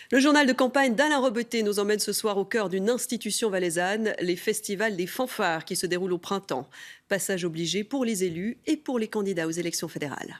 Le journal de campagne d'Alain Robeté nous emmène ce soir au cœur d'une institution valaisanne, les festivals des fanfares qui se déroulent au printemps. Passage obligé pour les élus et pour les candidats aux élections fédérales.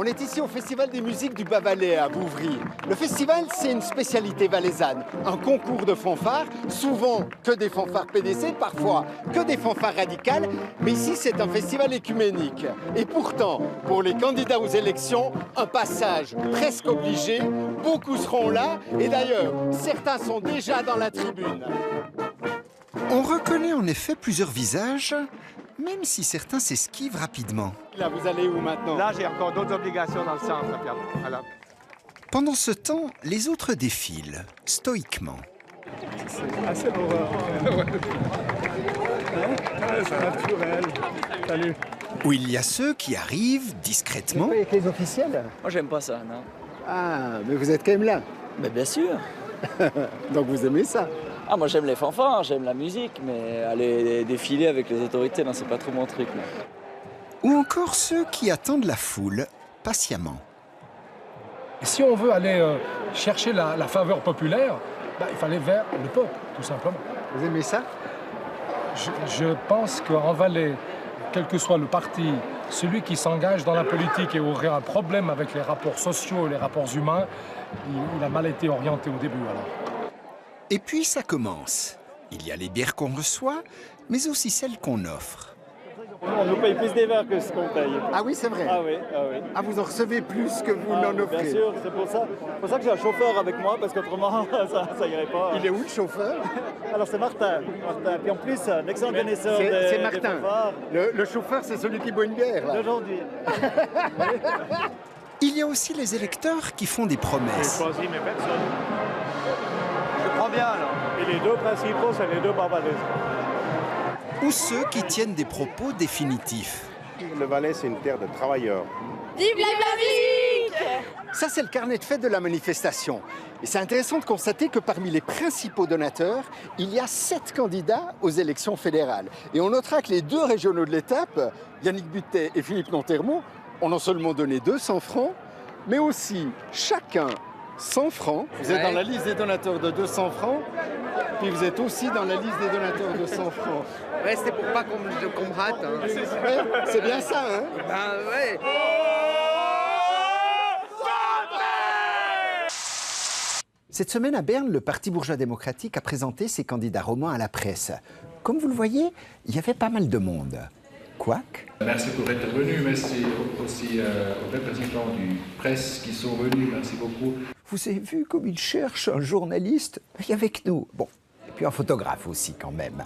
On est ici au Festival des musiques du Bas-Valais à Bouvry. Le festival, c'est une spécialité valaisanne. Un concours de fanfares, souvent que des fanfares PDC, parfois que des fanfares radicales. Mais ici, c'est un festival écuménique. Et pourtant, pour les candidats aux élections, un passage presque obligé. Beaucoup seront là. Et d'ailleurs, certains sont déjà dans la tribune. On reconnaît en effet plusieurs visages, même si certains s'esquivent rapidement. Là, vous allez où maintenant? Là, j'ai encore d'autres obligations dans le centre. Voilà. Pendant ce temps, les autres défilent, stoïquement. C'est assez l'horreur. C'est naturel. Salut. Où il y a ceux qui arrivent discrètement. Pas avec les officiels? Moi, j'aime pas ça, non. Ah, mais vous êtes quand même là. Mais bien sûr. Donc vous aimez ça? Ah, moi, j'aime les fanfares, j'aime la musique, mais aller défiler avec les autorités, non, c'est pas trop mon truc. Non. Ou encore ceux qui attendent la foule, patiemment. Si on veut aller chercher la faveur populaire, il fallait vers le peuple, tout simplement. Vous aimez ça? Je pense qu'en Valais, quel que soit le parti, celui qui s'engage dans la politique et aurait un problème avec les rapports sociaux et les rapports humains, il a mal été orienté au début, alors. Et puis ça commence. Il y a les bières qu'on reçoit, mais aussi celles qu'on offre. On nous paye plus des verres que ce qu'on paye. Ah oui, c'est vrai. Ah oui, ah oui. Ah, vous en recevez plus que vous n'en offrez. Bien sûr, c'est pour ça que j'ai un chauffeur avec moi, parce qu'autrement, ça irait pas. Il est où le chauffeur? Alors c'est Martin. Puis en plus, un excellent connaisseur C'est des Martin. fanfares. Le chauffeur, c'est celui qui boit une bière, là. D'aujourd'hui. Il y a aussi les électeurs qui font des promesses. J'ai choisi mes personnes. Je prends bien, alors. Et les deux principaux, c'est les deux Bas-Valais. Ou ceux qui tiennent des propos définitifs. Le Valais, c'est une terre de travailleurs. Vive la musique! Ça, c'est le carnet de fête de la manifestation. Et c'est intéressant de constater que parmi les principaux donateurs, il y a 7 candidats aux élections fédérales. Et on notera que les 2 régionaux de l'étape, Yannick Butet et Philippe Nantermont, ont non seulement donné 200 francs, mais aussi chacun 100 francs. Vous êtes dans la liste des donateurs de 200 francs, puis vous êtes aussi dans la liste des donateurs de 100 francs. Ouais, c'était pour pas qu'on me rate. Hein. Ouais, c'est bien ça, hein? Ben ouais. Cette semaine à Berne, le Parti bourgeois démocratique a présenté ses candidats romans à la presse. Comme vous le voyez, il y avait pas mal de monde. Quoique... Merci pour être venu, merci aussi aux représentants du presse qui sont venus, merci beaucoup. Vous avez vu comme il cherche un journaliste avec nous. Bon, et puis un photographe aussi quand même.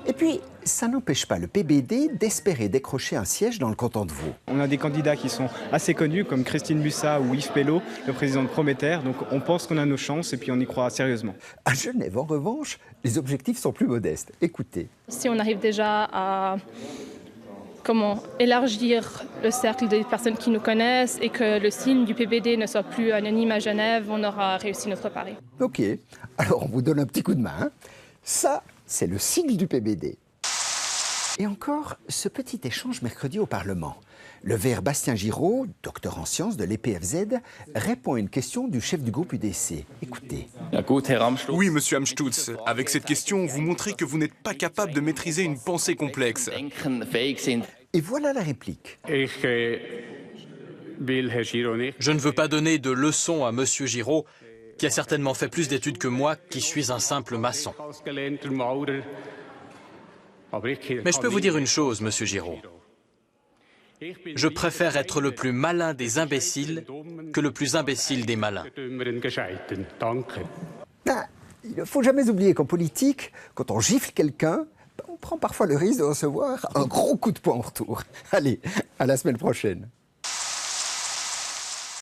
Et puis, ça n'empêche pas le PBD d'espérer décrocher un siège dans le canton de Vaud. On a des candidats qui sont assez connus, comme Christine Bussat ou Yves Pelleau, le président de Prométhère. Donc on pense qu'on a nos chances et puis on y croit sérieusement. À Genève, en revanche, les objectifs sont plus modestes. Écoutez. Si on arrive déjà à élargir le cercle des personnes qui nous connaissent et que le signe du PBD ne soit plus anonyme à Genève, on aura réussi notre pari. Ok, alors on vous donne un petit coup de main. Hein. Ça, c'est le sigle du PBD. Et encore, ce petit échange mercredi au Parlement. Le vert Bastien Giraud, docteur en sciences de l'EPFZ, répond à une question du chef du groupe UDC. Écoutez. Oui, monsieur Amstutz, avec cette question, vous montrez que vous n'êtes pas capable de maîtriser une pensée complexe. Et voilà la réplique. Je ne veux pas donner de leçons à monsieur Giraud, qui a certainement fait plus d'études que moi, qui suis un simple maçon. Mais je peux vous dire une chose, monsieur Giraud. Je préfère être le plus malin des imbéciles que le plus imbécile des malins. Il ne faut jamais oublier qu'en politique, quand on gifle quelqu'un, on prend parfois le risque de recevoir un gros coup de poing en retour. Allez, à la semaine prochaine.